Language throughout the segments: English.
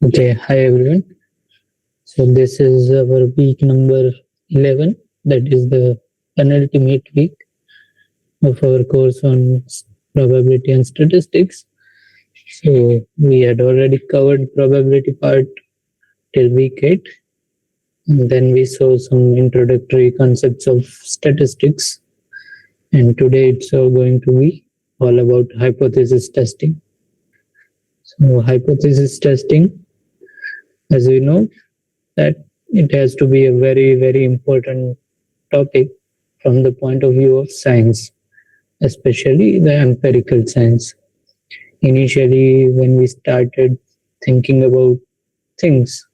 Okay, hi everyone. So this is our week number 11. That is the penultimate week of our course on probability and statistics. So we had already covered probability part till week 8. And then we saw some introductory concepts of statistics. And today it's going to be all about hypothesis testing. So hypothesis testing, as we know, that it has to be a very, very important topic from the point of view of science, especially the empirical science. Initially, when we started thinking about things,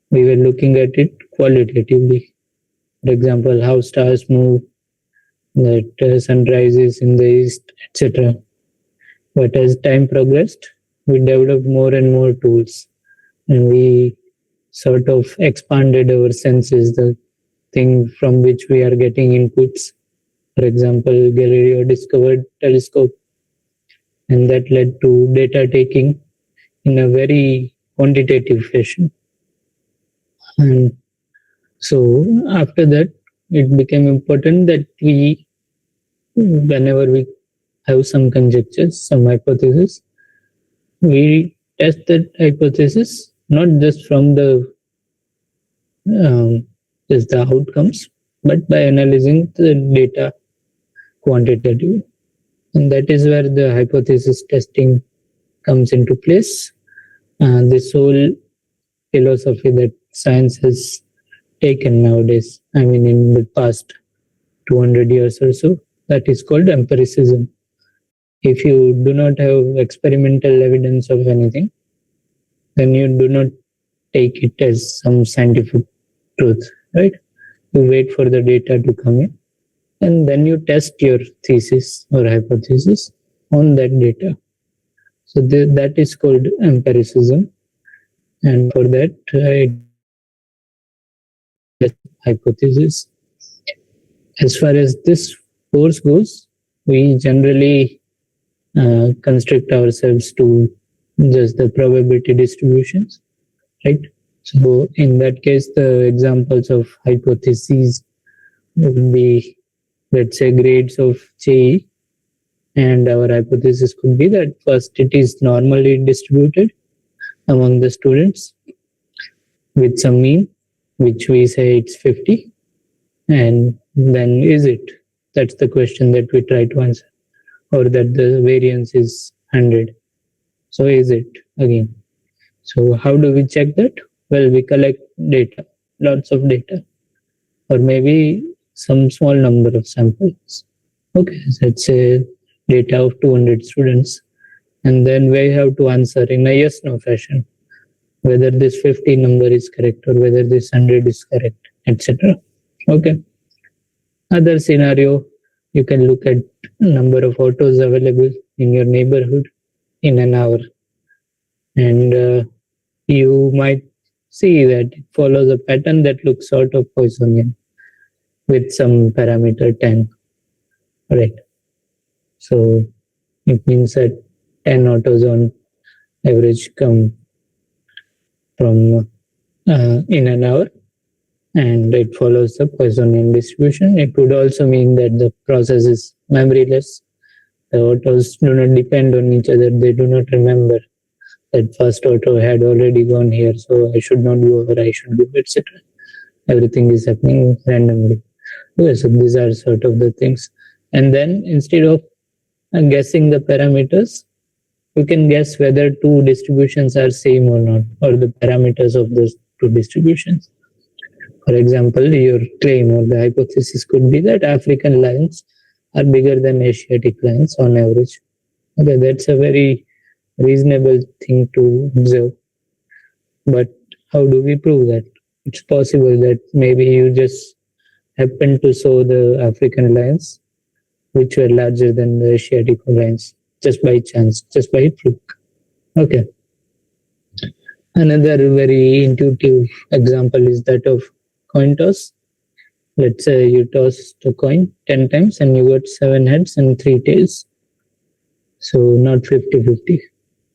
we were looking at it qualitatively. For example, how stars move, that sun rises in the east, etc. But as time progressed, we developed more and more tools, and we sort of expanded our senses, the thing from which we are getting inputs. For example, Galileo discovered telescope, and that led to data taking in a very quantitative fashion. And so after that, it became important that whenever we have some conjectures, some hypothesis, we test that hypothesis not just from the just the outcomes, but by analyzing the data quantitatively. And that is where the hypothesis testing comes into place. This whole philosophy that science has taken nowadays, I mean, in the past 200 years or so, that is called empiricism. If you do not have experimental evidence of anything, then you do not take it as some scientific truth, right? You wait for the data to come in, and then you test your thesis or hypothesis on that data. So that is called empiricism, and for that, hypothesis. As far as this course goes, we generally constrict ourselves to just the probability distributions, right? So in that case, the examples of hypotheses would be, let's say, grades of JE, and our hypothesis could be that first it is normally distributed among the students with some mean, which we say it's 50, and then is it? That's the question that we try to answer, or that the variance is 100. So is it again? So how do we check that? Well, we collect data, lots of data, or maybe some small number of samples. Okay, so let's say data of 200 students, and then we have to answer in a yes/no fashion whether this 50 number is correct or whether this 100 is correct, etc. Okay. Other scenario, you can look at number of autos available in your neighborhood in an hour, and you might see that it follows a pattern that looks sort of Poissonian with some parameter 10, right? So it means that 10 autos on average come from in an hour, and it follows the Poissonian distribution. It would also mean that the process is memoryless. The autos do not depend on each other. They do not remember that first auto had already gone here, so I should not go, or I should go, etc. Everything is happening randomly. Okay, so these are sort of the things. And then instead of guessing the parameters, you can guess whether two distributions are same or not, or the parameters of those two distributions. For example, your claim or the hypothesis could be that African lions are bigger than Asiatic lions on average. Okay, that's a very reasonable thing to observe. But how do we prove that? It's possible that maybe you just happen to saw the African lions, which were larger than the Asiatic lions, just by chance, just by fluke. Okay. Another very intuitive example is that of coin toss. Let's say you tossed a coin 10 times and you got 7 heads and 3 tails. So not 50-50.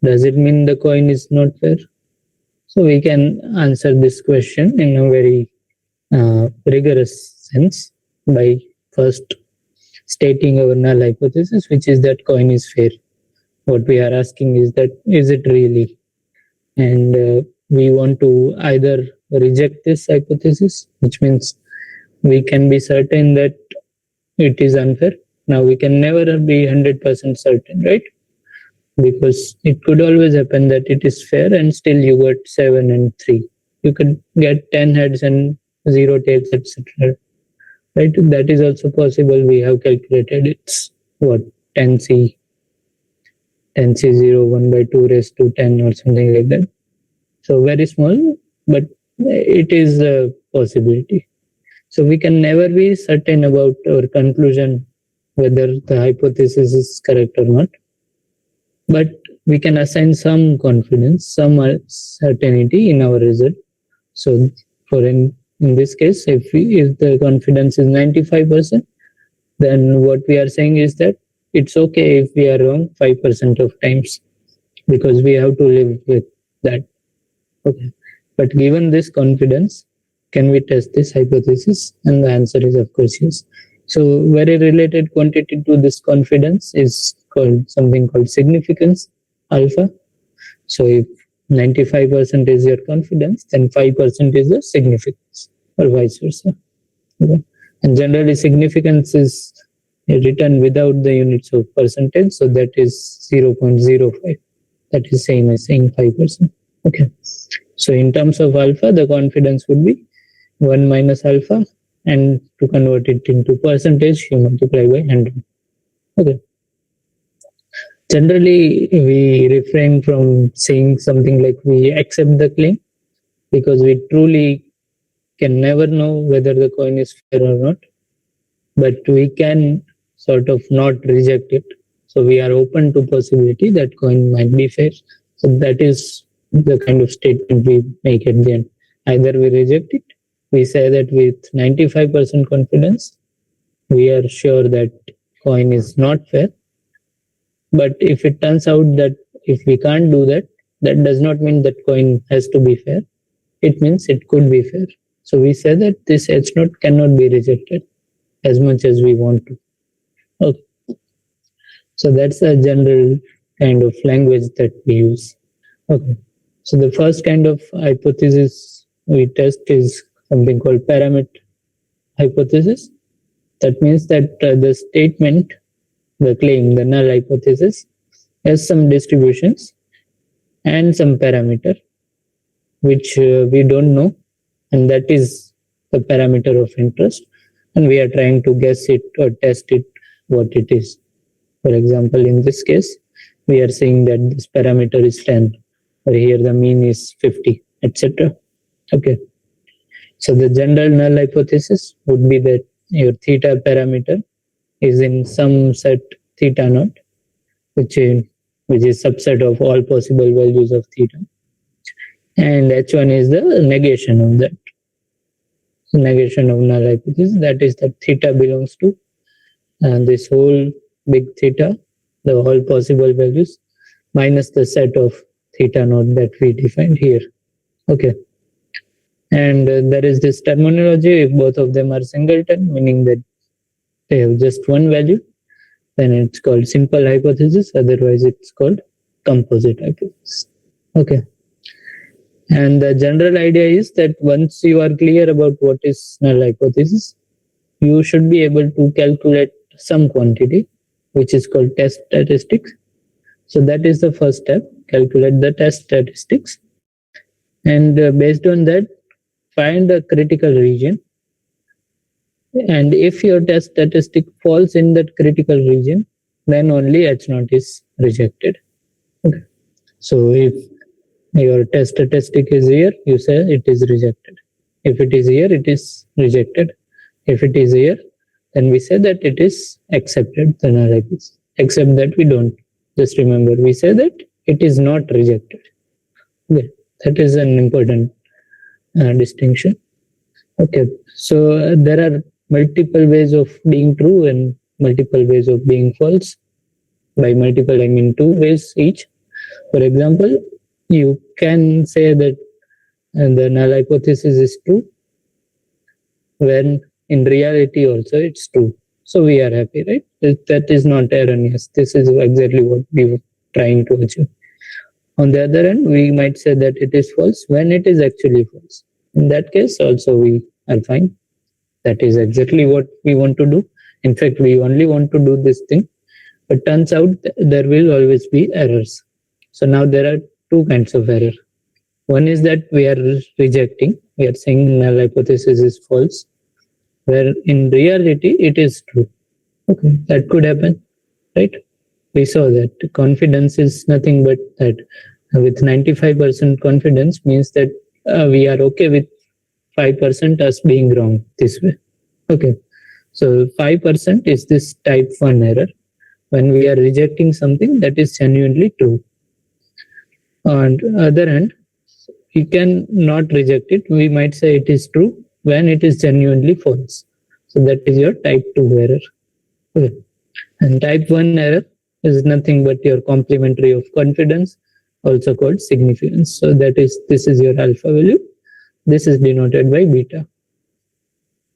Does it mean the coin is not fair? So we can answer this question in a very rigorous sense by first stating our null hypothesis, which is that coin is fair. What we are asking is that is it really? And we want to either reject this hypothesis, which means we can be certain that it is unfair. Now we can never be 100% certain, right? Because it could always happen that it is fair and still you got 7 and 3. You could get 10 heads and 0 tails, etc. Right? That is also possible. We have calculated it's what 10c 10c0 1 by 2 raised to 10 or something like that. So very small, but it is a possibility. So we can never be certain about our conclusion whether the hypothesis is correct or not. But we can assign some confidence, some certainty in our result. So for in this case, if the confidence is 95%, then what we are saying is that it's okay if we are wrong 5% of times, because we have to live with that. Okay. But given this confidence, can we test this hypothesis? And the answer is of course yes. So very related quantity to this confidence is called something called significance alpha. So if 95% is your confidence, then 5% is the significance, or vice versa. Okay. And generally significance is written without the units of percentage, so that is 0.05. That is same as saying 5%. Okay. So in terms of alpha, the confidence would be 1 minus alpha, and to convert it into percentage, you multiply by 100. Okay. Generally, we refrain from saying something like we accept the claim, because we truly can never know whether the coin is fair or not. But we can sort of not reject it. So we are open to possibility that coin might be fair. So that is the kind of statement we make at the end. Either we reject it, we say that with 95% confidence, we are sure that coin is not fair. But if it turns out that if we can't do that, that does not mean that coin has to be fair. It means it could be fair. So we say that this H note cannot be rejected as much as we want to. Okay. So that's a general kind of language that we use. Okay. So the first kind of hypothesis we test is something called parameter hypothesis. That means that the statement, the claim, the null hypothesis has some distributions and some parameter which we don't know, and that is the parameter of interest, and we are trying to guess it or test it what it is. For example, in this case, we are saying that this parameter is 10, or here the mean is 50, etc. Okay. So the general null hypothesis would be that your theta parameter is in some set theta naught, which is subset of all possible values of theta, and h1 is the negation of that. So negation of null hypothesis, that is that theta belongs to this whole big theta, the whole possible values, minus the set of theta naught that we defined here. Okay. And there is this terminology, if both of them are singleton, meaning that they have just one value, then it's called simple hypothesis, otherwise it's called composite hypothesis. Okay. And the general idea is that once you are clear about what is null hypothesis, you should be able to calculate some quantity, which is called test statistics. So that is the first step, calculate the test statistics. And based on that, find a critical region. And if your test statistic falls in that critical region, then only H0 is rejected. Okay. So if your test statistic is here, you say it is rejected. If it is here, it is rejected. If it is here, then we say that it is accepted, the null hypothesis. Except that we don't. Just remember, we say that it is not rejected. Okay. That is an important distinction. Okay. So there are multiple ways of being true and multiple ways of being false. By multiple, I mean 2 ways each. For example, you can say that and the null hypothesis is true, when in reality also it's true. So we are happy, right? That is not erroneous. This is exactly what we were trying to achieve. On the other hand, we might say that it is false when it is actually false. In that case, also we are fine. That is exactly what we want to do. In fact, we only want to do this thing. But turns out there will always be errors. So now there are two kinds of error. One is that we are rejecting. We are saying null hypothesis is false, where in reality it is true. Okay, that could happen, right? We saw that confidence is nothing but that with 95% confidence means that we are okay with 5% us being wrong this way. Okay, so 5% is this type 1 error when we are rejecting something that is genuinely true. On the other hand, we can not reject it. We might say it is true when it is genuinely false. So that is your type 2 error. Okay. And type 1 error is nothing but your complementary of confidence, also called significance. So this is your alpha value. This is denoted by beta.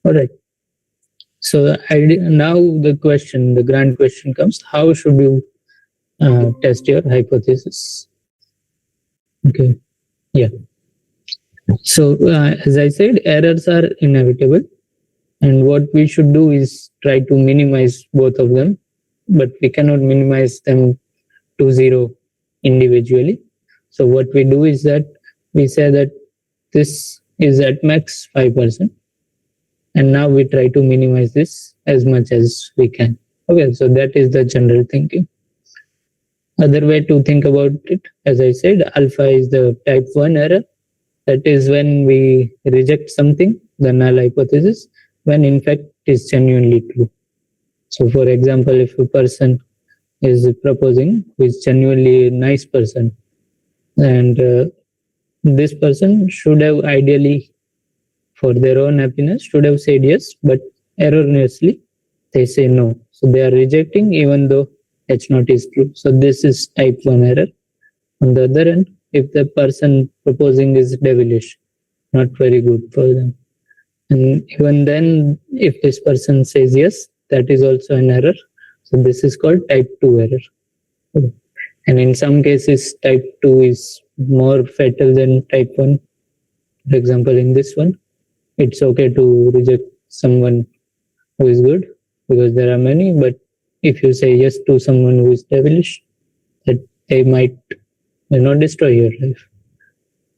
All right. So now the grand question comes: how should you test your hypothesis? Okay. Yeah. So as I said, errors are inevitable, and what we should do is try to minimize both of them, but we cannot minimize them to zero individually. So what we do is that we say that this is at max 5%, and now we try to minimize this as much as we can. Okay, so that is the general thinking. Other way to think about it, as I said, alpha is the type 1 error. That is when we reject something, the null hypothesis, when in fact it is genuinely true. So for example, if a person is proposing who is genuinely a nice person, and this person should have ideally, for their own happiness, should have said yes, but erroneously they say no. So they are rejecting even though H0 is true. So this is type 1 error. On the other hand, if the person proposing is devilish, not very good for them, and even then, if this person says yes, that is also an error. So this is called type 2 error. And in some cases, type 2 is more fatal than type 1. For example, in this one, it's okay to reject someone who is good because there are many, but if you say yes to someone who is devilish, that they might destroy your life.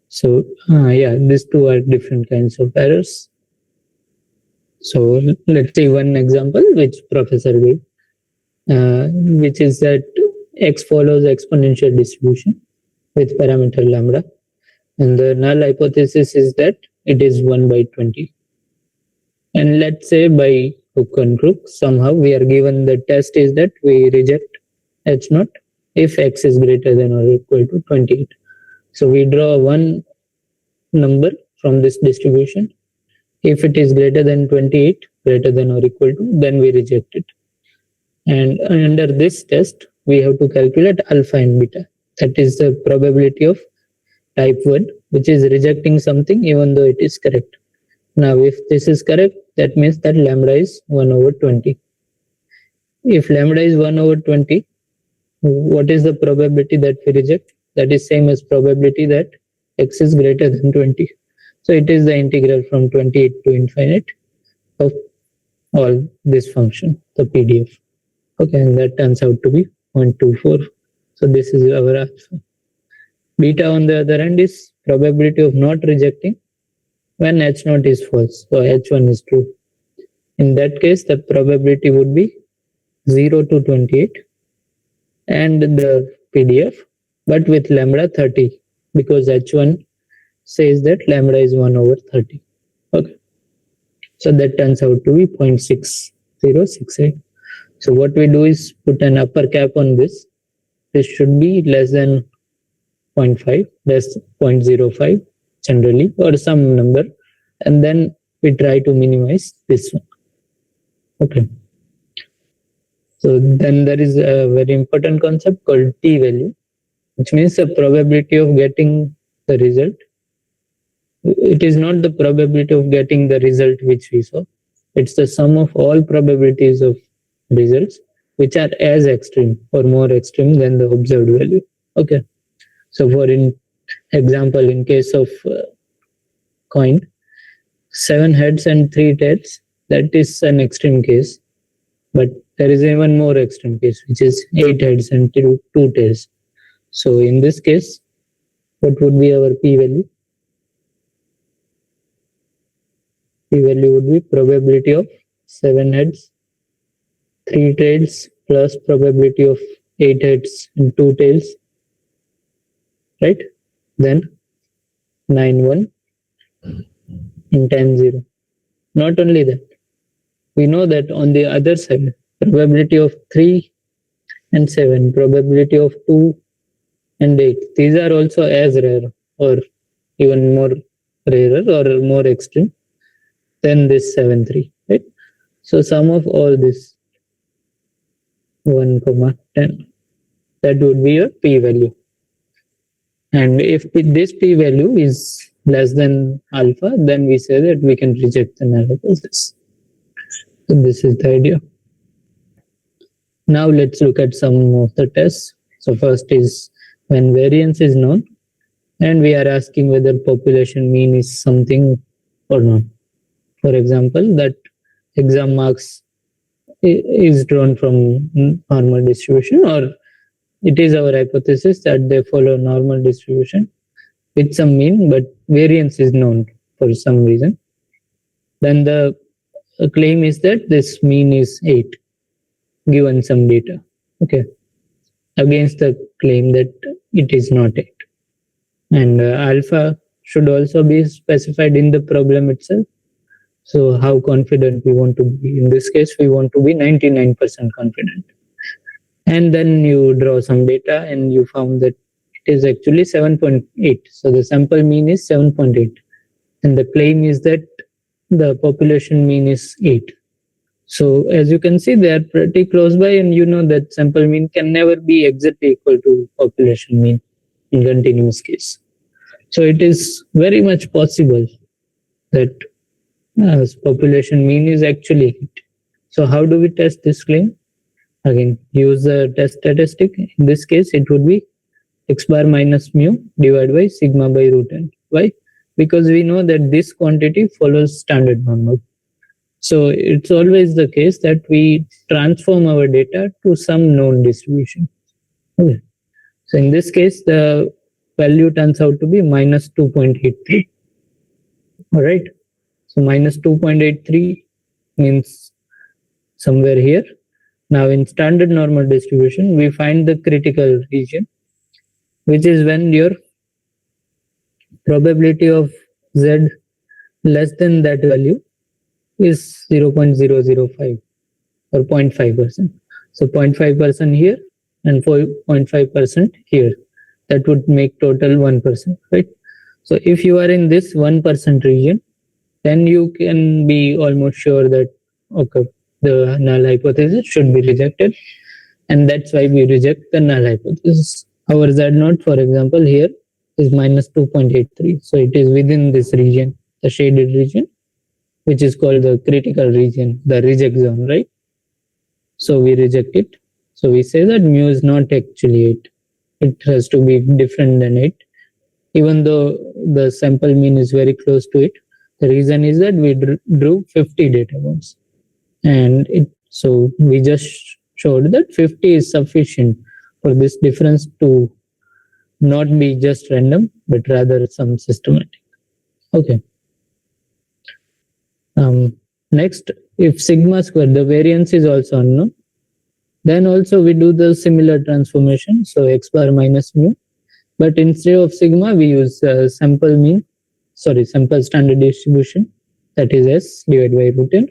So yeah, these two are different kinds of errors. So let's see one example which professor gave, which is that x follows exponential distribution with parameter lambda, and the null hypothesis is that it is 1 by 20. And let's say by hook and crook, somehow we are given the test is that we reject h0 if x is greater than or equal to 28. So we draw one number from this distribution. If it is greater than 28, greater than or equal to, then we reject it. And under this test, we have to calculate alpha and beta. That is the probability of type 1, which is rejecting something even though it is correct. Now, if this is correct, that means that lambda is 1 over 20. If lambda is 1 over 20, what is the probability that we reject? That is same as probability that x is greater than 20. So it is the integral from 28 to infinite of all this function, the PDF. Okay, and that turns out to be 0.24. So this is our alpha. Beta, on the other hand, is probability of not rejecting when h0 is false, so h1 is true. In that case, the probability would be 0 to 28 and the PDF, but with lambda 30, because h1 says that lambda is 1 over 30. Okay, so that turns out to be 0.6068. So what we do is put an upper cap on this. This should be less than 0.5, less 0.05 generally, or some number, and then we try to minimize this one. Okay. So then there is a very important concept called t value, which means the probability of getting the result It is not the probability of getting the result which we saw. It's the sum of all probabilities of results which are as extreme or more extreme than the observed value. Okay. So for in example, in case of coin, 7 heads and 3 tails, that is an extreme case. But there is even more extreme case, which is 8 heads and two tails. So in this case, what would be our p-value? P-value would be probability of 7 heads, 3 tails plus probability of 8 heads and 2 tails, right? Then 9, 1 and 10, 0. Not only that, we know that on the other side, probability of 3 and 7, probability of 2 and 8, these are also as rare or even more rarer or more extreme than this 7, 3, right? So sum of all this 1, 10, that would be your p-value. And if this p-value is less than alpha, then we say that we can reject the null hypothesis. So this is the idea. Now let's look at some of the tests. So first is when variance is known and we are asking whether population mean is something or not. For example, that exam marks is drawn from normal distribution, or it is our hypothesis that they follow normal distribution with some mean, but variance is known for some reason. Then the claim is that this mean is 8 given some data. Okay. Against the claim that it is not 8. And alpha should also be specified in the problem itself. So how confident we want to be? In this case, we want to be 99% confident. And then you draw some data and you found that it is actually 7.8. So the sample mean is 7.8. And the claim is that the population mean is 8. So as you can see, they are pretty close by, and you know that sample mean can never be exactly equal to population mean in continuous case. So it is very much possible that population mean is actually 8. So how do we test this claim? Again, use the test statistic. In this case, it would be x bar minus mu divided by sigma by root n. Why? Because we know that this quantity follows standard normal. So it's always the case that we transform our data to some known distribution. Okay. So in this case, the value turns out to be minus 2.83. All right. So minus 2.83 means somewhere here. Now in standard normal distribution, we find the critical region, which is when your probability of z less than that value is 0.005 or 0.5%. So 0.5% here and 0.5% here. That would make total 1%, right? So if you are in this 1% region, then you can be almost sure that, okay, the null hypothesis should be rejected. And that's why we reject the null hypothesis. Our z0, for example, here is minus 2.83. So it is within this region, the shaded region, which is called the critical region, the reject zone, right? So we reject it. So we say that mu is not actually 8. It has to be different than 8. Even though the sample mean is very close to it, the reason is that we drew 50 data points. And so we just showed that 50 is sufficient for this difference to not be just random, but rather some systematic. Okay. Next, if sigma square, the variance is also unknown, then also we do the similar transformation. So x bar minus mu, but instead of sigma, we use sample standard distribution, that is S divided by root n.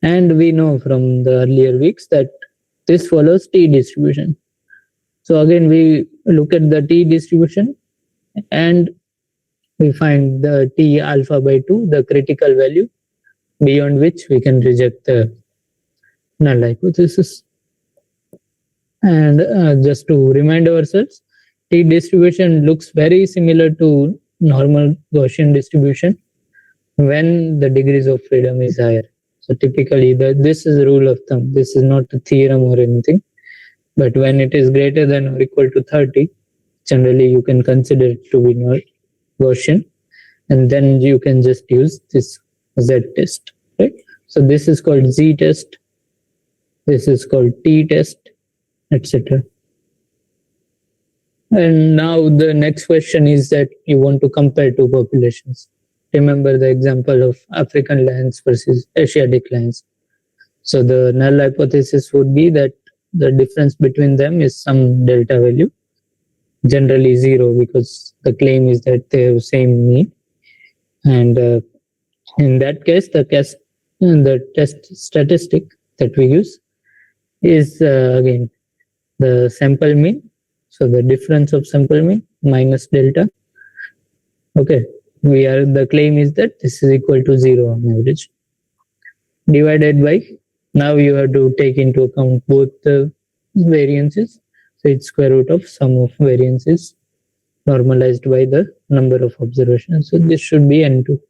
And we know from the earlier weeks that this follows T distribution. So again, we look at the T distribution and we find the T alpha by 2, the critical value, beyond which we can reject the null hypothesis. And just to remind ourselves, T distribution looks very similar to normal Gaussian distribution when the degrees of freedom is higher. So typically, this is a rule of thumb. This is not a theorem or anything. But when it is greater than or equal to 30, generally you can consider it to be not Gaussian, and then you can just use this Z test, right? So this is called Z test. This is called T test, etc. And now the next question is that you want to compare two populations. Remember the example of African lions versus Asiatic lions. So the null hypothesis would be that the difference between them is some delta value, generally 0, because the claim is that they have same mean. And in that case, the test statistic that we use is again the sample mean. So the difference of sample mean minus delta. Okay, the claim is that this is equal to 0 on average, divided by, now you have to take into account both the variances. So it's square root of sum of variances normalized by the number of observations. So this should be N2.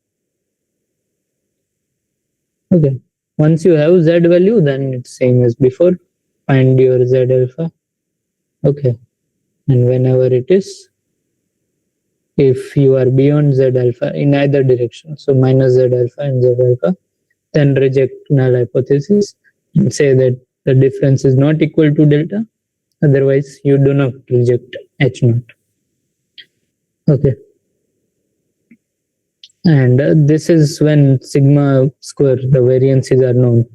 Okay, once you have Z value, then it's same as before. Find your Z alpha. Okay, and whenever it is, if you are beyond Z alpha in either direction, so minus Z alpha and Z alpha, then reject null hypothesis and say that the difference is not equal to delta. Otherwise, you do not reject H naught. Okay. And this is when sigma square, the variances are known.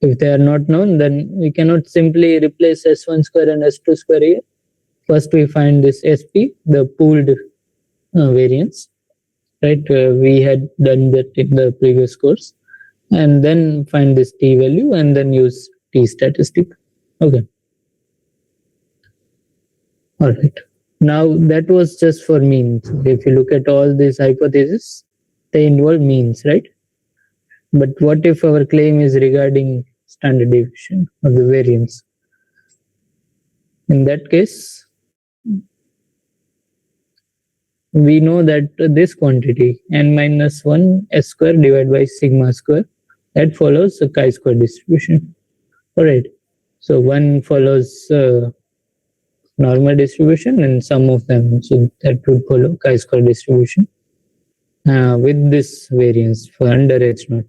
If they are not known, then we cannot simply replace S1 square and S2 square here. First, we find this SP, the pooled variance, right? We had done that in the previous course. And then find this T value and then use T statistic. Okay. All right. Now that was just for means. If you look at all these hypotheses, they involve means, right? But what if our claim is regarding standard deviation of the variance? In that case, we know that this quantity n minus 1 s square divided by sigma square, that follows a chi-square distribution. All right. So one follows normal distribution and some of them, so that would follow chi-square distribution with this variance for under H naught.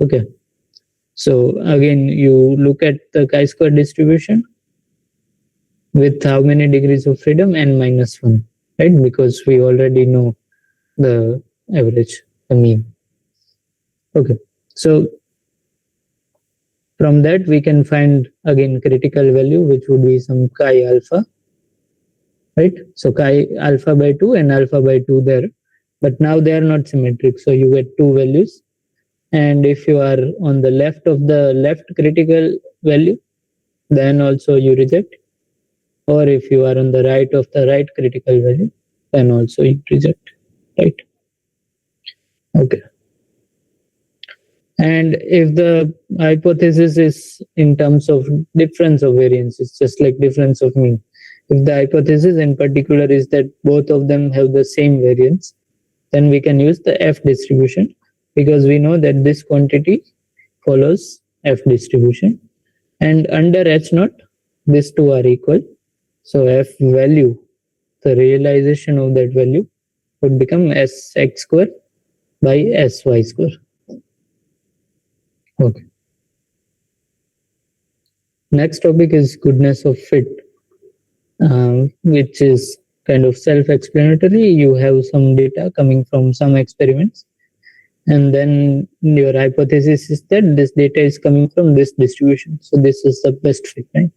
Okay. So again, you look at the chi-square distribution with how many degrees of freedom? N minus 1, right? Because we already know the average, the mean. Okay. So from that, we can find again critical value, which would be some chi alpha, right? So chi alpha by 2 and alpha by 2 there. But now they are not symmetric. So you get two values. And if you are on the left of the left critical value, then also you reject. Or if you are on the right of the right critical value, then also you reject, right? Okay. And if the hypothesis is in terms of difference of variances, just like difference of mean, if the hypothesis in particular is that both of them have the same variance, then we can use the F distribution, because we know that this quantity follows F distribution. And under H naught, these two are equal. So F value, the realization of that value would become Sx square by Sy square. Okay. Next topic is goodness of fit, which is kind of self-explanatory. You have some data coming from some experiments, and then your hypothesis is that this data is coming from this distribution. So this is the best fit, right?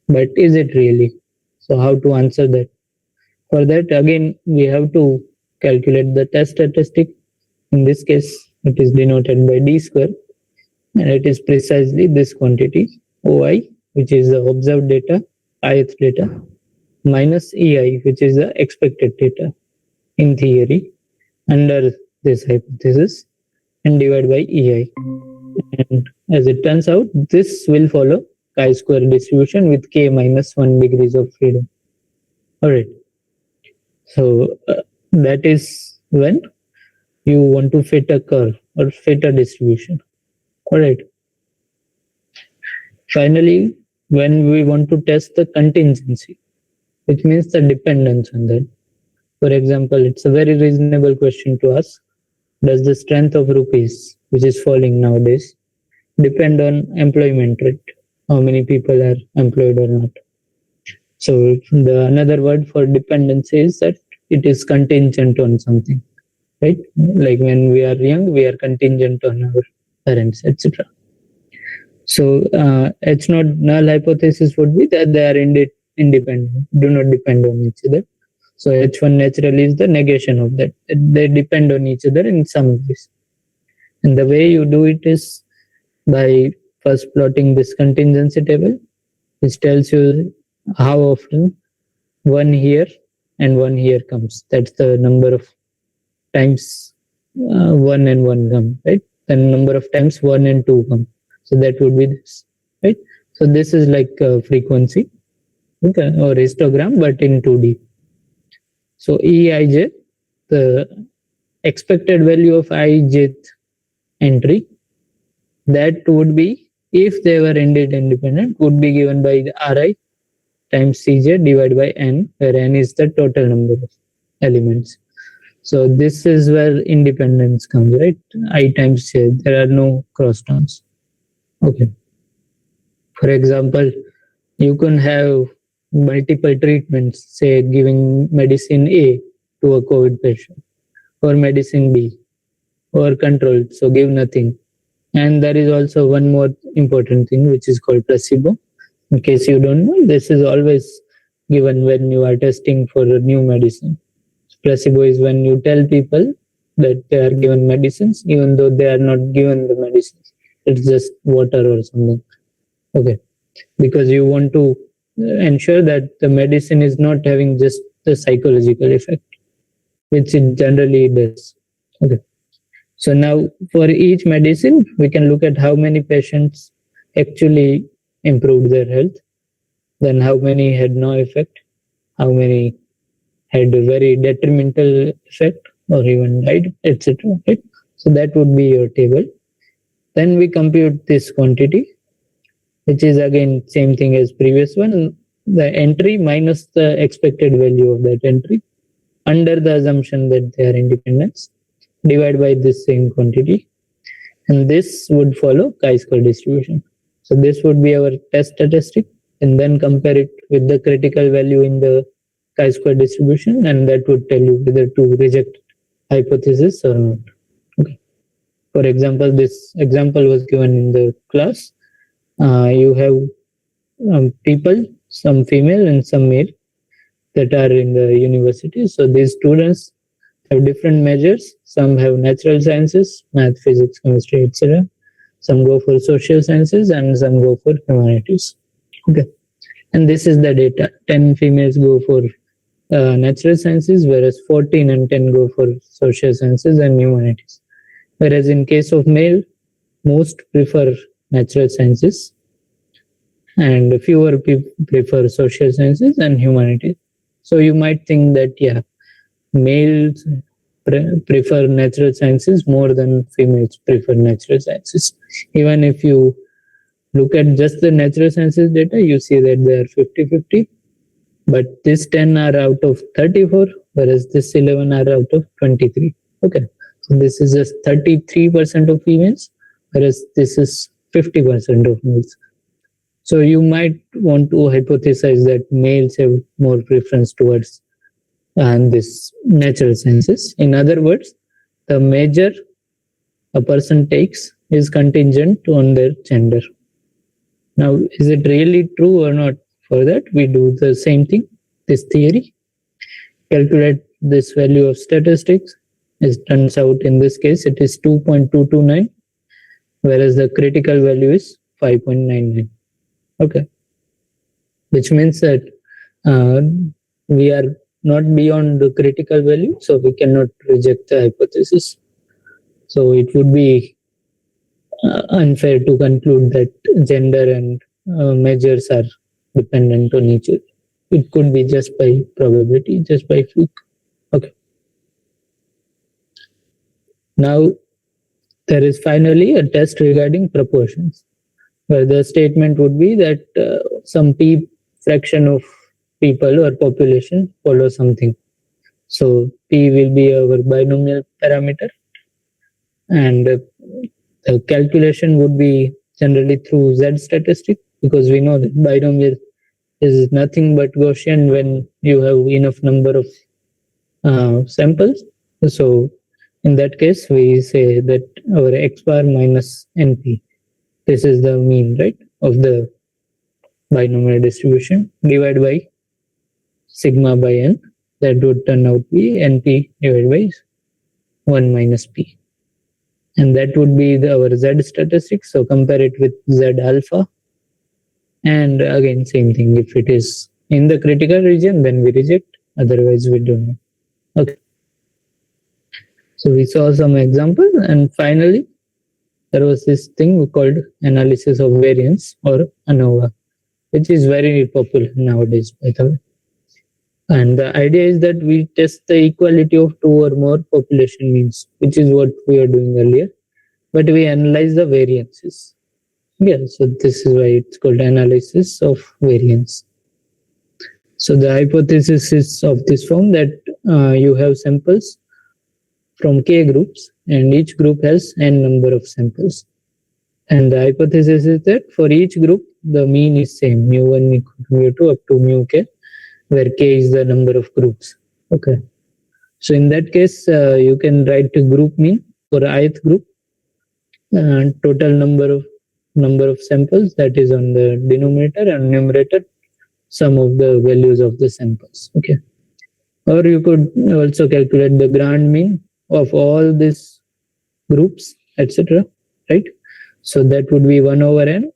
But is it really? So how to answer that? For that, again, we have to calculate the test statistic. In this case, it is denoted by d square, and it is precisely this quantity, OI, which is the observed data, ith data, minus EI, which is the expected data in theory under this hypothesis, and divided by EI. And as it turns out, this will follow chi-square distribution with k minus 1 degrees of freedom. All right. So That is when you want to fit a curve or fit a distribution. All right. Finally, when we want to test the contingency, which means the dependence on that. For example, it's a very reasonable question to ask. Does the strength of rupees, which is falling nowadays, depend on employment rate? How many people are employed or not? So the another word for dependency is that it is contingent on something, right? Like when we are young, we are contingent on our parents, etc. So H not null hypothesis would be that they are independent, do not depend on each other. So H1 naturally is the negation of that. They depend on each other in some ways. And the way you do it is by first plotting this contingency table, which tells you how often one here and one here comes. That's the number of times one and one come, right? The number of times one and two come. So that would be this, right? So this is like frequency, okay, or histogram, but in 2D. So Eij, the expected value of ijth entry, that would be, if they were indeed independent, would be given by the Ri times Cj divided by n, where n is the total number of elements. So this is where independence comes, right? I times j, there are no cross terms. Okay. For example, you can have multiple treatments, say giving medicine A to a COVID patient, or medicine B, or controlled, so give nothing. And there is also one more important thing, which is called placebo. In case you don't know, this is always given when you are testing for a new medicine. Placebo is when you tell people that they are given medicines, even though they are not given the medicines. It's just water or something. Okay. Because you want to ensure that the medicine is not having just the psychological effect, which it generally does. Okay. So now for each medicine, we can look at how many patients actually improved their health, then how many had no effect, how many had a very detrimental effect or even died, etc. Right? So that would be your table. Then we compute this quantity, which is again same thing as previous one, the entry minus the expected value of that entry under the assumption that they are independent, divided by this same quantity, and this would follow chi-square distribution. So this would be our test statistic, and then compare it with the critical value in the chi-square distribution, and that would tell you whether to reject hypothesis or not. Okay. For example, this example was given in the class. You have people, some female and some male, that are in the university. So these students have different majors. Some have natural sciences, math, physics, chemistry, etc. Some go for social sciences and some go for humanities. Okay. And this is the data. 10 females go for natural sciences, whereas 14 and 10 go for social sciences and humanities. Whereas in case of male, most prefer natural sciences and fewer people prefer social sciences and humanities. So you might think that, yeah, males prefer natural sciences more than females prefer natural sciences. Even if you look at just the natural sciences data, you see that they are 50-50. But this 10 are out of 34, whereas this 11 are out of 23. Okay. So this is just 33% of females, whereas this is 50% of males. So you might want to hypothesize that males have more preference towards this natural sciences. In other words, the major a person takes is contingent on their gender. Now, is it really true or not? For that, we do the same thing, this theory, calculate this value of statistics. It turns out in this case it is 2.229, whereas the critical value is 5.99. Okay, which means that we are not beyond the critical value, so we cannot reject the hypothesis. So it would be unfair to conclude that gender and measures are dependent on each other. It could be just by probability, just by fluke. Okay. Now, there is finally a test regarding proportions, where the statement would be that some p fraction of people or population follow something. So p will be our binomial parameter, and the calculation would be generally through z statistic, because we know that binomial is nothing but Gaussian when you have enough number of samples. So in that case, we say that our x bar minus np, this is the mean, right, of the binomial distribution, divided by sigma by n. That would turn out to be np divided by 1 minus p. And that would be our z statistics. So compare it with z alpha. And again, same thing. If it is in the critical region, then we reject. Otherwise, we don't know. Okay. So we saw some examples. And finally, there was this thing called analysis of variance, or ANOVA, which is very popular nowadays, by the way. And the idea is that we test the equality of two or more population means, which is what we were doing earlier, but we analyze the variances. Yeah, so this is why it's called analysis of variance. So the hypothesis is of this form that you have samples from k groups, and each group has n number of samples. And the hypothesis is that for each group, the mean is same, mu1 equal to mu2 up to mu k, where k is the number of groups. Okay. So in that case, you can write the group mean for ith group, total number of samples, that is on the denominator, and numerator sum of the values of the samples. Okay. Or you could also calculate the grand mean of all these groups, etc. Right? So that would be 1 over n,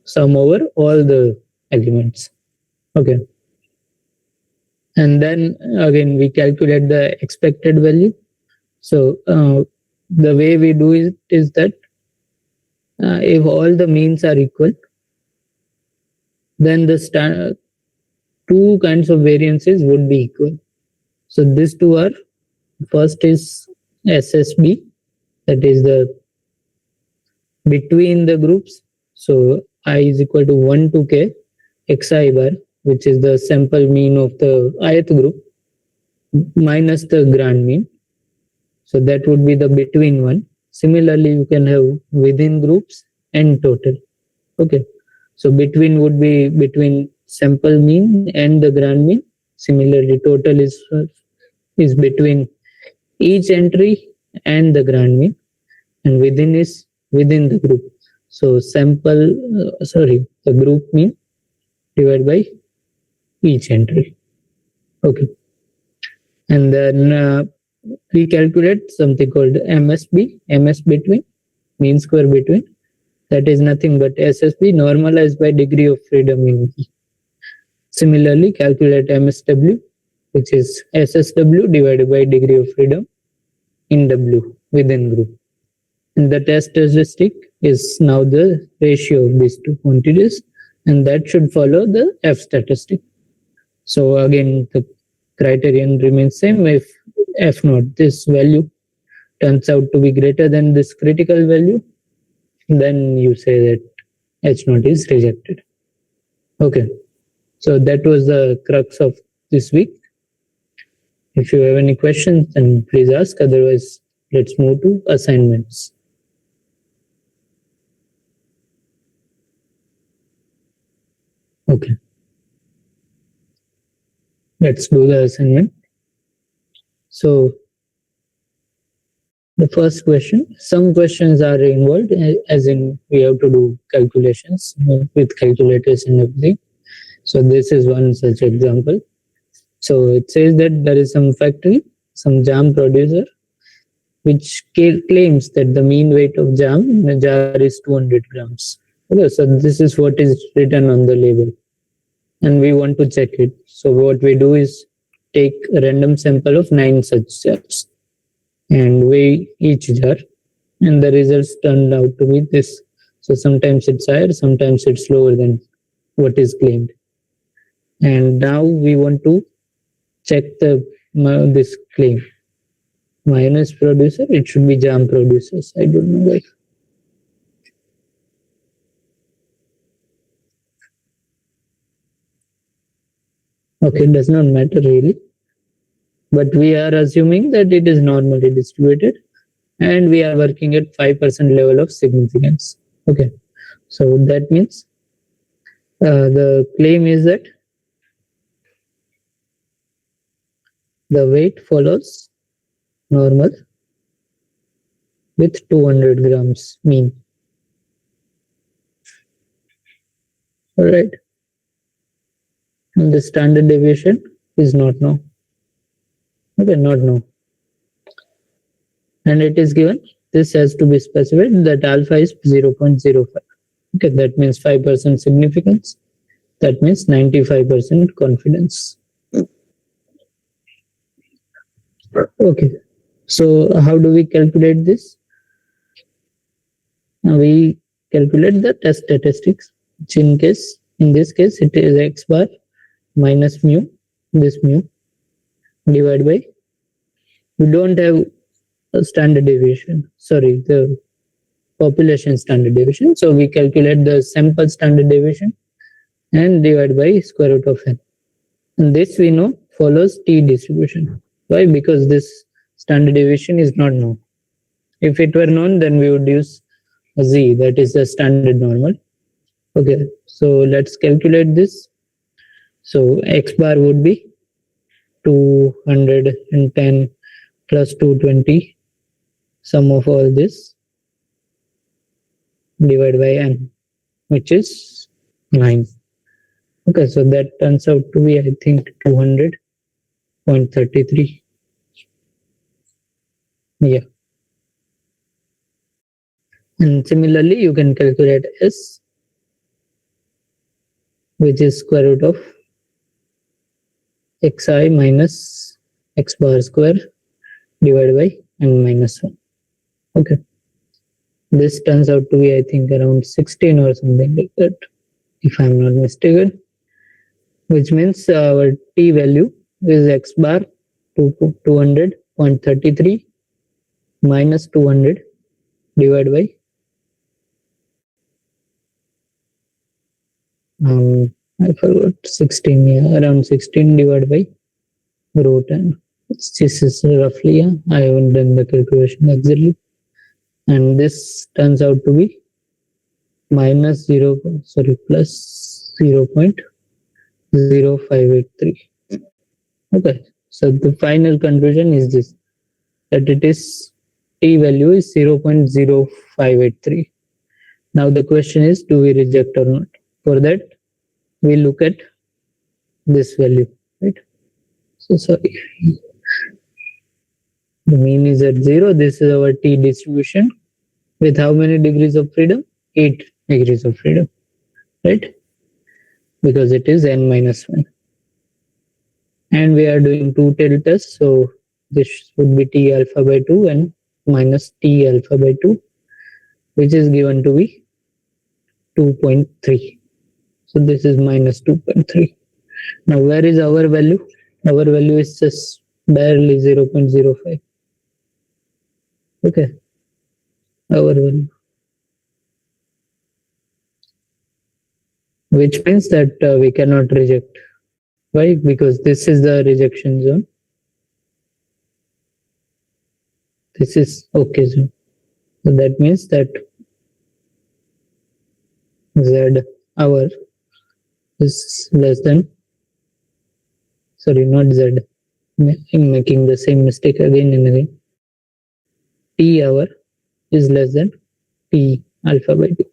sum over all the elements. Okay. And then again, we calculate the expected value. So the way we do it is that if all the means are equal, then the two kinds of variances would be equal. So these two are, first is SSB, that is the between the groups. So I is equal to 1 to k xi bar, which is the sample mean of the ith group, minus the grand mean. So that would be the between one. Similarly, you can have within groups and total. Okay. So between would be between sample mean and the grand mean. Similarly, total is between each entry and the grand mean, and within is within the group. So the group mean divided by each entry. Okay. And then we calculate something called MSB, MS between, mean square between. That is nothing but SSB normalized by degree of freedom in E. Similarly, calculate MSW, which is SSW divided by degree of freedom in W within group. And the test statistic is now the ratio of these two quantities, and that should follow the F statistic. So again, the criterion remains same. If F naught, this value, turns out to be greater than this critical value, then you say that H naught is rejected. Okay. So that was the crux of this week. If you have any questions, then please ask. Otherwise, let's move to assignments. Okay. Let's do the assignment. So the first question, some questions are involved, as in we have to do calculations with calculators and everything. So this is one such example. So it says that there is some factory, some jam producer, which claims that the mean weight of jam in a jar is 200 grams. Okay, so this is what is written on the label, and we want to check it. So what we do is take a random sample of 9 such jars and weigh each jar, and the results turned out to be this. So sometimes it's higher, sometimes it's lower than what is claimed. And now we want to check this claim. Mayonnaise producer, it should be jam producers. I don't know why. Okay, it does not matter really. But we are assuming that it is normally distributed and we are working at 5% level of significance. Okay, so that means the claim is that the weight follows normal with 200 grams mean. All right. And the standard deviation is not known. Okay, not known. And it is given, this has to be specified that alpha is 0.05. Okay, that means 5% significance. That means 95% confidence. Okay, so how do we calculate this? We calculate the test statistics, which in this case, it is x bar minus mu, this mu, divided by, we don't have a standard deviation, sorry, the population standard deviation. So we calculate the sample standard deviation and divide by square root of n. And this we know follows t distribution. Why? Because this standard deviation is not known. If it were known, then we would use z, that is the standard normal. Okay, so let's calculate this. So x bar would be 210 plus 220, sum of all this, divided by n, which is 9. Okay, so that turns out to be, I think, 200.33. Yeah. And similarly, you can calculate S, which is square root of xi minus x bar square divided by n minus 1. Okay. This turns out to be, I think, around 16 or something like that, if I'm not mistaken, which means our t value is x bar 200.33 minus 200 divided by I forgot 16, yeah, around 16 divided by root n. This is roughly, yeah, I haven't done the calculation exactly. And this turns out to be minus plus 0.0583. Okay, so the final conclusion is this, that it is t value is 0.0583. Now the question is, do we reject or not? For that, we look at this value, right? So sorry, the mean is at 0. This is our t distribution with how many degrees of freedom? 8 degrees of freedom, right? Because it is n minus 1. And we are doing two tail tests, so this would be t alpha by 2 and minus t alpha by 2, which is given to be 2.3. So this is minus 2.3. Now where is our value? Our value is just barely 0.05. Okay, our value. Which means that we cannot reject. Why? Because this is the rejection zone. This is okay zone. So that means that Z hour is less than, sorry, not Z. I'm making the same mistake again and again. T hour is less than T alpha by 2,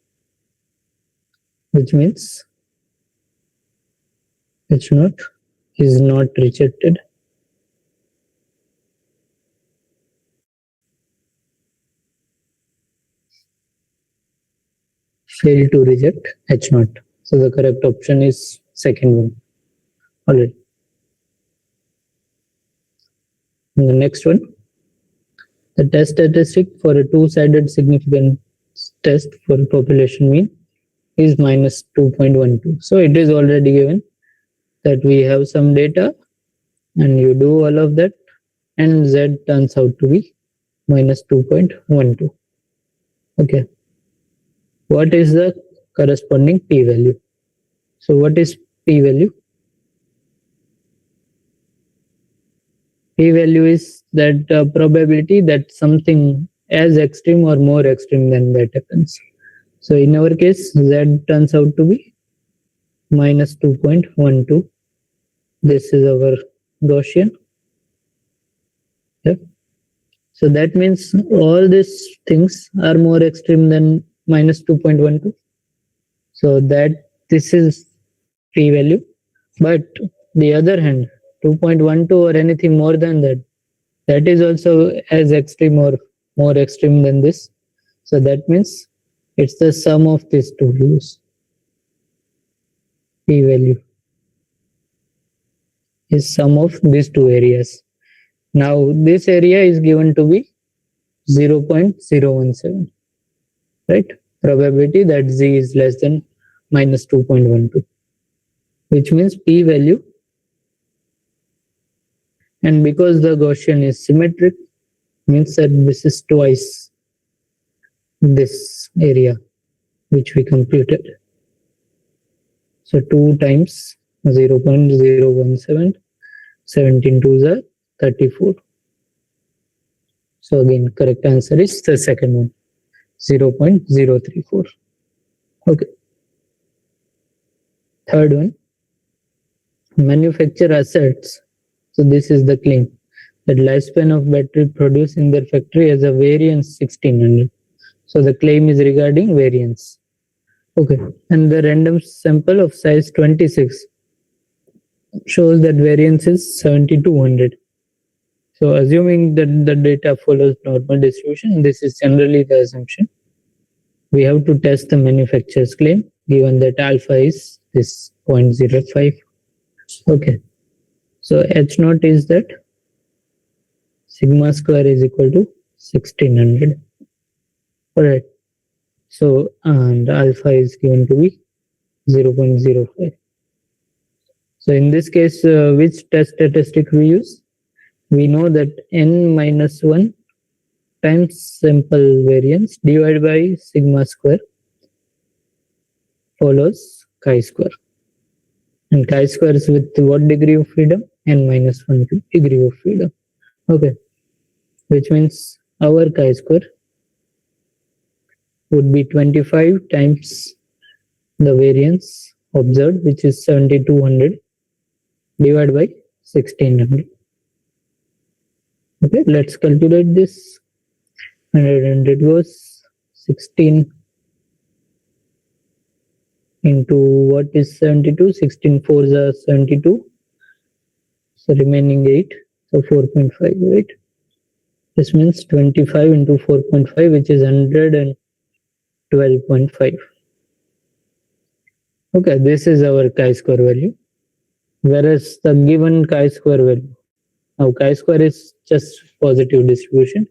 which means H0 is not rejected. Fail to reject H0. So the correct option is second one. Alright. And the next one, the test statistic for a two-sided significance test for population mean is minus 2.12. So it is already given that we have some data and you do all of that and Z turns out to be minus 2.12. Okay. What is the corresponding p-value? So what is p-value? P-value is that probability that something as extreme or more extreme than that happens. So in our case, Z turns out to be minus 2.12. This is our Gaussian. Yep. So that means all these things are more extreme than minus 2.12. So that this is p-value. But the other hand, 2.12 or anything more than that, that is also as extreme or more extreme than this. So that means it's the sum of these two values. P-value is sum of these two areas. Now this area is given to be 0.017, right? Probability that Z is less than minus 2.12, which means p-value. And because the Gaussian is symmetric, means that this is twice this area which we computed. So 2 times 0.017, 17 twos are 34. So again, correct answer is the second one, 0.034. Okay. Third one, manufacturer asserts. So this is the claim that lifespan of battery produced in their factory has a variance 1600. So the claim is regarding variance. Okay, and the random sample of size 26 shows that variance is 7200. So assuming that the data follows normal distribution, this is generally the assumption. We have to test the manufacturer's claim given that alpha is this 0.05. Okay, so H naught is that sigma square is equal to 1600. Alright, so and alpha is given to be 0.05. So in this case, which test statistic we use? We know that n minus 1 times sample variance divided by sigma square follows chi-square. And chi-square is with what degree of freedom? N minus 1 degree of freedom. Okay, which means our chi-square would be 25 times the variance observed, which is 7200, divided by 1600. Okay, let's calculate this. 100 goes 16 into what is 72? 16 fours are 72. So remaining 8. So 4.5, right? This means 25 into 4.5, which is 112.5. Okay, this is our chi-square value. Whereas the given chi-square value, now chi-square is just positive distribution.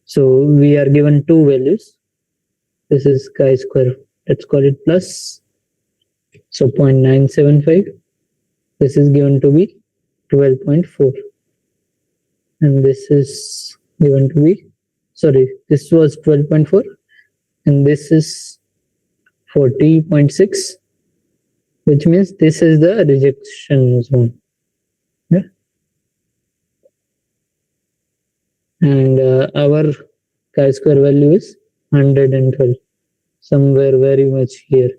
So we are given two values. This is chi-square, let's call it plus. So 0.975. This is given to be 12.4. And this is given to be, sorry, this was 12.4. And this is 40.6. Which means this is the rejection zone. Yeah. And our chi-square value is 112, somewhere very much here,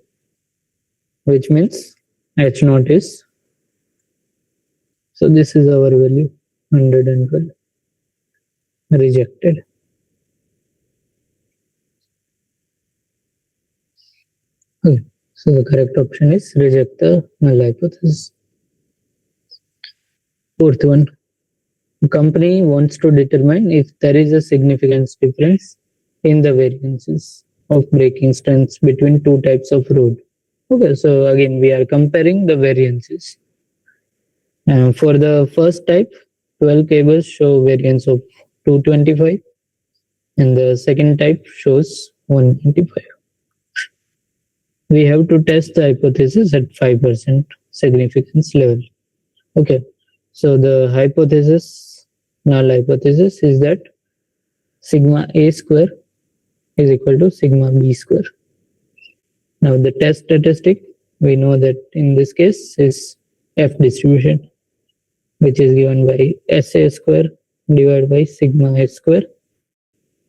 which means H naught is, so this is our value, 112, rejected. Okay. So the correct option is reject the null hypothesis. Fourth one, the company wants to determine if there is a significant difference in the variances of braking strengths between two types of road. Okay, so again we are comparing the variances. For the first type, 12 cables show variance of 225 and the second type shows 125. We have to test the hypothesis at 5% significance level. Okay, so the hypothesis null hypothesis is that sigma A square is equal to sigma B square. Now the test statistic, we know that in this case is F distribution, which is given by SA square divided by sigma A square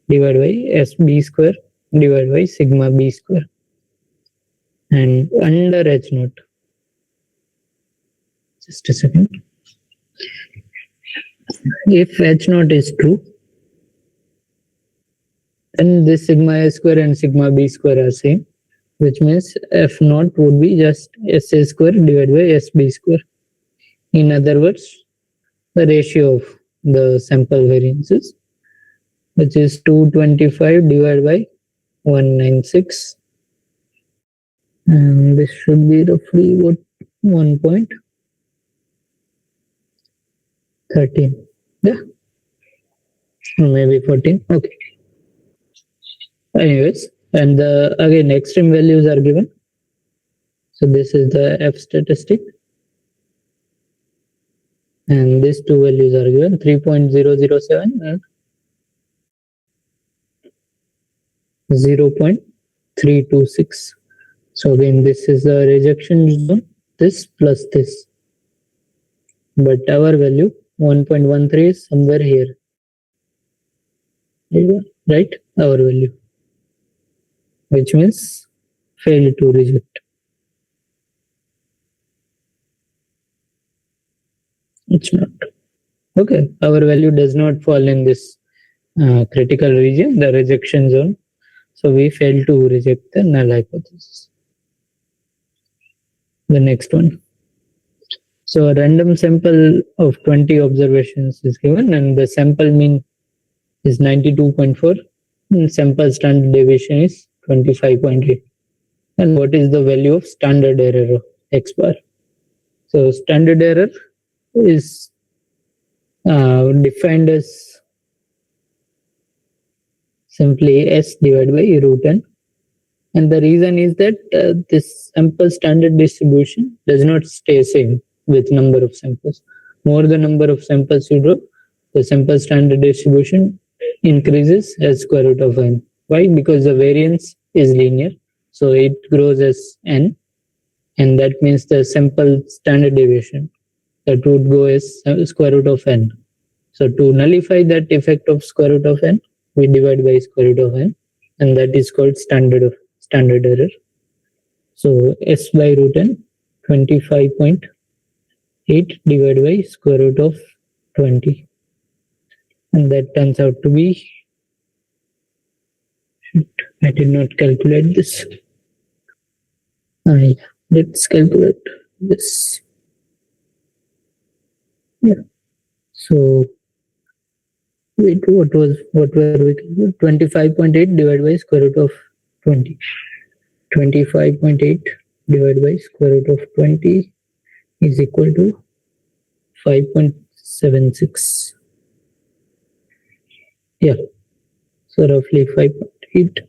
divided by SB square divided by sigma B square. And under H naught, just a second, if H naught is true, then this sigma A square and sigma B square are same, which means F naught would be just SA square divided by SB square. In other words, the ratio of the sample variances, which is 225 divided by 196, and this should be roughly what 1.13, yeah, or maybe 14. Okay. Anyways, and again extreme values are given. So this is the F statistic, and these two values are given 3.007 and 0.326. So again, this is the rejection zone, this plus this. But our value 1.13 is somewhere here. Right? Our value. Which means fail to reject. It's not. Okay. Our value does not fall in this critical region, the rejection zone. So we fail to reject the null hypothesis. The next one. So a random sample of 20 observations is given, and the sample mean is 92.4, and sample standard deviation is 25.8. And what is the value of standard error of X bar? So standard error is defined as simply S divided by root n. And the reason is that this sample standard distribution does not stay same with number of samples. More the number of samples you draw, the sample standard distribution increases as square root of n. Why? Because the variance is linear, so it grows as n, and that means the sample standard deviation that would go as square root of n. So to nullify that effect of square root of n, we divide by square root of n, and that is called standard error. So S by root n, 25.8 divided by square root of 20, and that turns out to be, I did not calculate this. Let's calculate this. Yeah. So wait, what were we calculating? 25.8 divided by square root of 20. 25.8 divided by square root of 20 is equal to 5.76. Yeah. So roughly 5.8.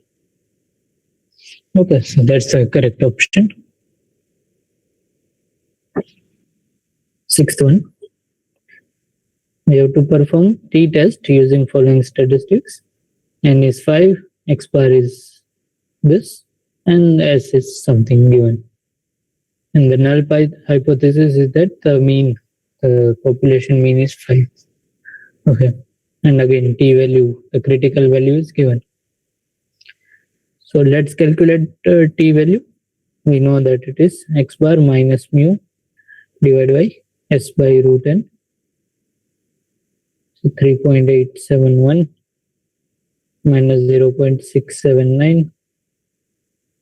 Okay, so that's the correct option. Sixth one. We have to perform t-test using following statistics. N is 5, X bar is this, and S is something given. And the null hypothesis is that the population mean is 5. Okay. And again, t value, the critical value is given. So let's calculate t value. We know that it is X bar minus mu divided by S by root n. So 3.871 minus 0.679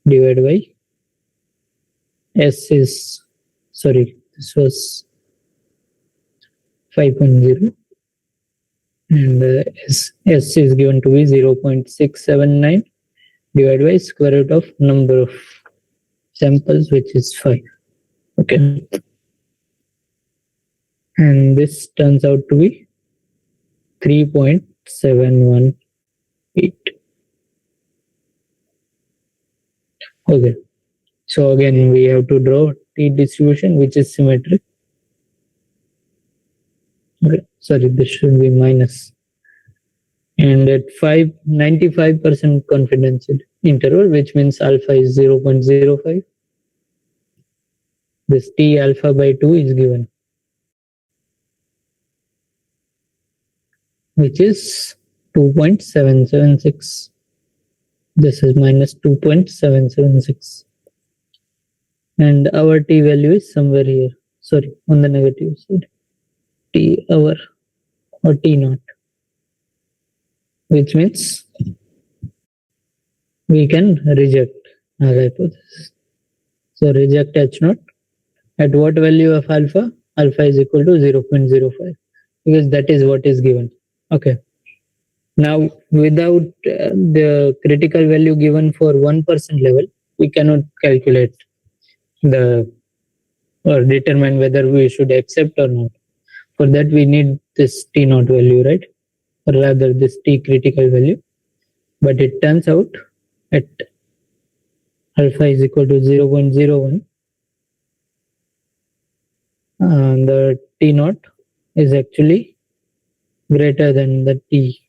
divided by S is, sorry, this was 5.0, and S is given to be 0.679 divided by square root of number of samples, which is 5. Okay. And this turns out to be 3.718. Okay. So again, we have to draw t distribution which is symmetric. Okay. sorry, this should be minus. And at 95% confidence interval, which means alpha is 0.05, this T alpha by 2 is given, which is 2.776. This is minus 2.776. And our T value is somewhere here. Sorry, on the negative side. T hour or T naught, which means we can reject our hypothesis. So reject H naught at what value of alpha? Alpha is equal to 0.05 because that is what is given. Okay. Now, without the critical value given for 1% level, we cannot calculate the or determine whether we should accept or not. For that, we need this T naught value, right? Or rather, this T critical value. But it turns out at alpha is equal to 0.01, the T naught is actually greater than the T.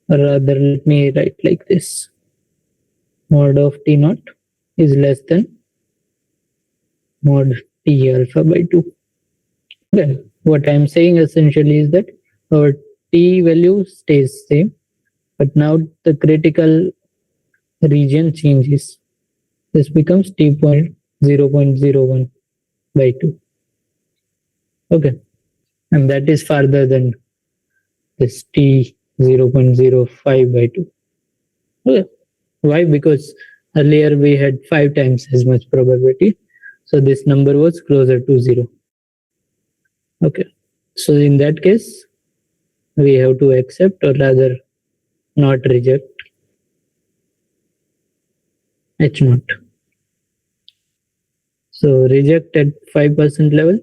Or rather, let me write like this. Mod of T naught is less than mod T alpha by 2. Okay. What I'm saying essentially is that our T value stays same, but now the critical region changes. This becomes T point 0.01 by 2. Okay. And that is farther than this T 0.05 by 2. Okay. Why? Because earlier we had 5 times as much probability. So this number was closer to 0. Okay. So in that case, we have to accept or rather not reject H naught. So reject at 5% level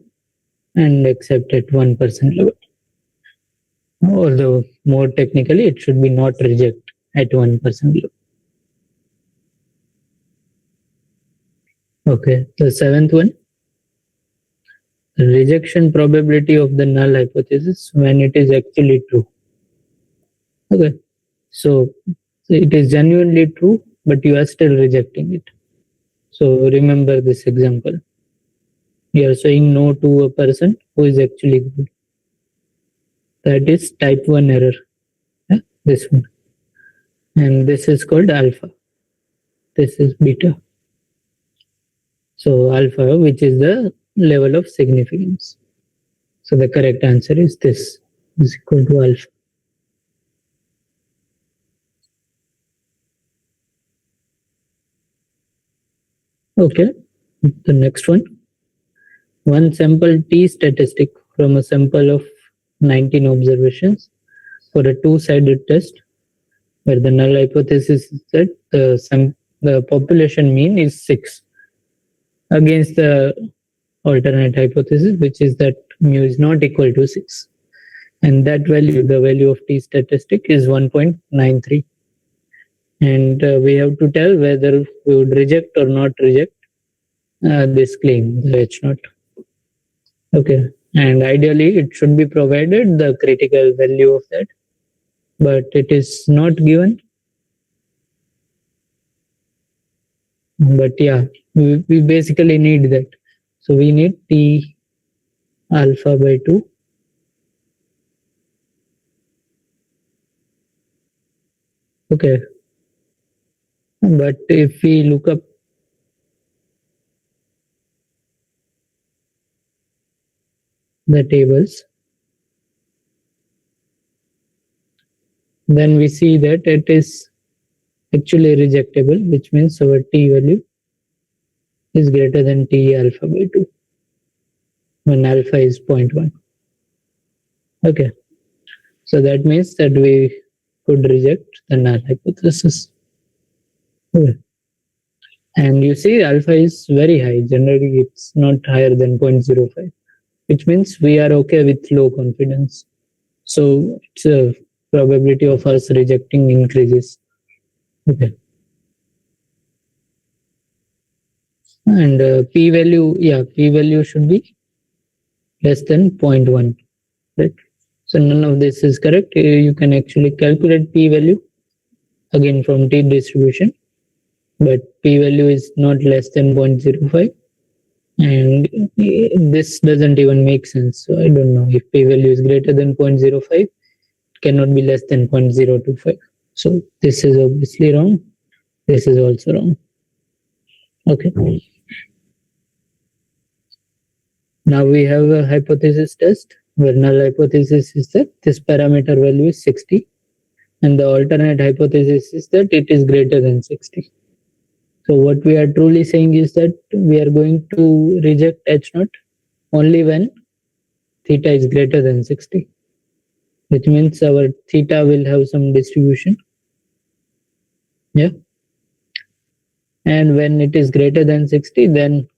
and accept at 1% level. Although more technically, it should be not reject at 1% level. Okay, the seventh one, the rejection probability of the null hypothesis when it is actually true. Okay, so it is genuinely true, but you are still rejecting it. So remember this example. You are saying no to a person who is actually good. That is type 1 error. Yeah? This one. And this is called alpha. This is beta. So alpha, which is the level of significance. So the correct answer is this is equal to alpha. Okay, the next one. One sample T statistic from a sample of 19 observations for a two-sided test where the null hypothesis is that the population mean is 6 against the alternate hypothesis, which is that mu is not equal to 6. And that value, the value of T statistic is 1.93. And we have to tell whether we would reject or not reject this claim, the H naught. Okay. And ideally, it should be provided the critical value of that, but it is not given. But yeah, we basically need that. So we need T alpha by 2. Okay. But if we look up the tables, then we see that it is actually rejectable, which means our T value is greater than T alpha by 2 when alpha is 0.1. Okay. So that means that we could reject the null hypothesis. Okay. And you see alpha is very high. Generally, it's not higher than 0.05, which means we are okay with low confidence. So it's a probability of us rejecting increases. Okay. And p-value, yeah, p-value should be less than 0.1, right? So none of this is correct. You can actually calculate p-value again from t distribution, but p-value is not less than 0.05, and this doesn't even make sense. So I don't know, if p-value is greater than 0.05, it cannot be less than 0.025. So this is obviously wrong. This is also wrong. Okay. Now we have a hypothesis test where null hypothesis is that this parameter value is 60, and the alternate hypothesis is that it is greater than 60. So what we are truly saying is that we are going to reject H naught only when theta is greater than 60, which means our theta will have some distribution. Yeah. And when it is greater than 60, then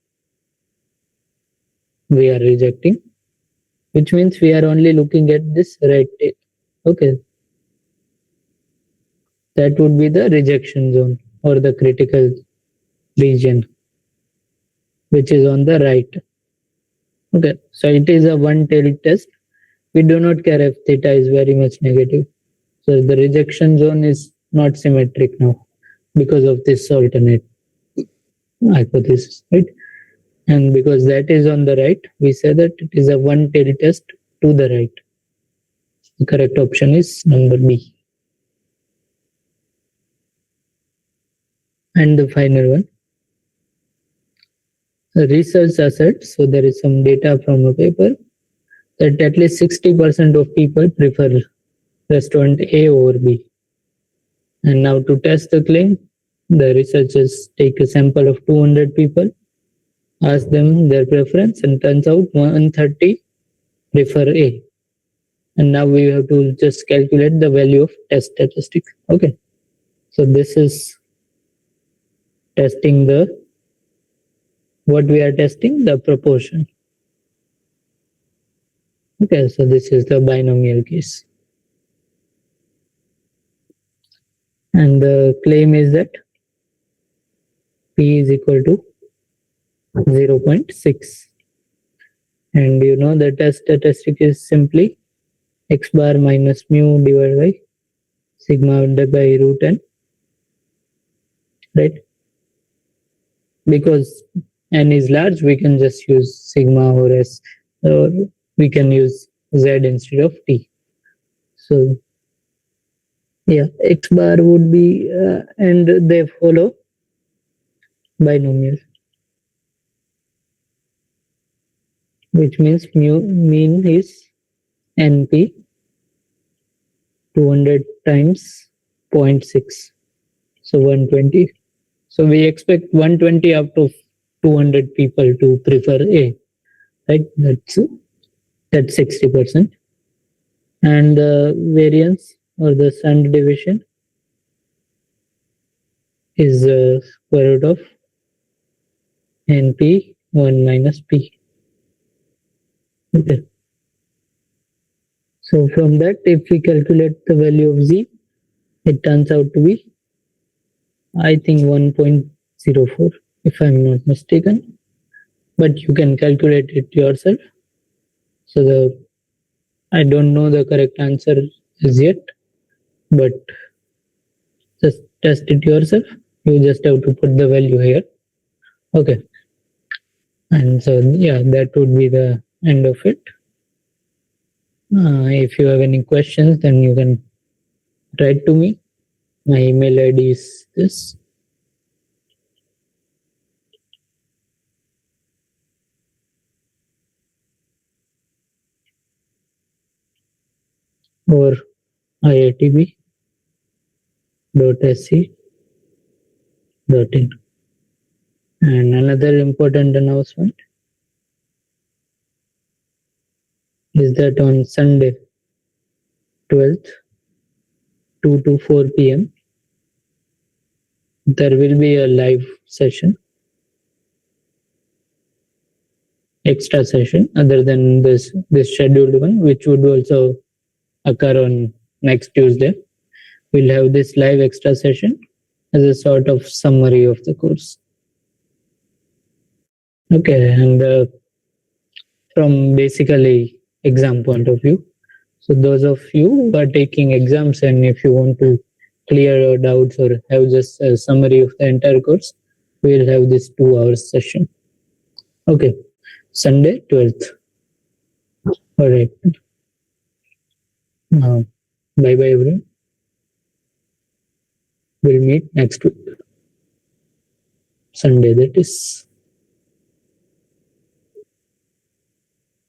we are rejecting, which means we are only looking at this right tail. Okay. That would be the rejection zone or the critical region, which is on the right. Okay. So it is a one-tailed test. We do not care if theta is very much negative. So the rejection zone is not symmetric now because of this alternate hypothesis, right? And because that is on the right, we say that it is a one-tailed test to the right. The correct option is number B. And the final one, the research asserts, so there is some data from a paper, that at least 60% of people prefer restaurant A over B. And now to test the claim, the researchers take a sample of 200 people, ask them their preference, and turns out 130 prefer A. And now we have to just calculate the value of test statistic. Okay. So this is testing what we are testing, the proportion. Okay, so this is the binomial case. And the claim is that P is equal to 0.6. And you know the test statistic is simply x bar minus mu divided by sigma by root n, right? Because n is large, we can just use sigma or s, or we can use z instead of t. So yeah, x bar would be, and they follow binomial, which means mean is NP 200 times 0.6, so 120. So we expect 120 out of 200 people to prefer A, right? That's 60%. And the variance or the standard deviation is square root of NP 1 minus P. Okay. So from that, if we calculate the value of Z, it turns out to be, I think, 1.04, if I'm not mistaken. But you can calculate it yourself. So I don't know the correct answer as yet, but just test it yourself. You just have to put the value here. Okay. And so yeah, that would be the end of it. If you have any questions, then you can write to me. My email ID is this. Or iitb.sc.in. And another important announcement is that on Sunday, 12th, 2 to 4 p.m., there will be a live session, extra session, other than this scheduled one, which would also occur on next Tuesday. We'll have this live extra session as a sort of summary of the course. Okay, and from basically exam point of view, So those of you who are taking exams and if you want to clear your doubts or have just a summary of the entire course, we'll have this 2 hours session. Okay, Sunday 12th. All right. Bye bye everyone. We'll meet next week. Sunday that is.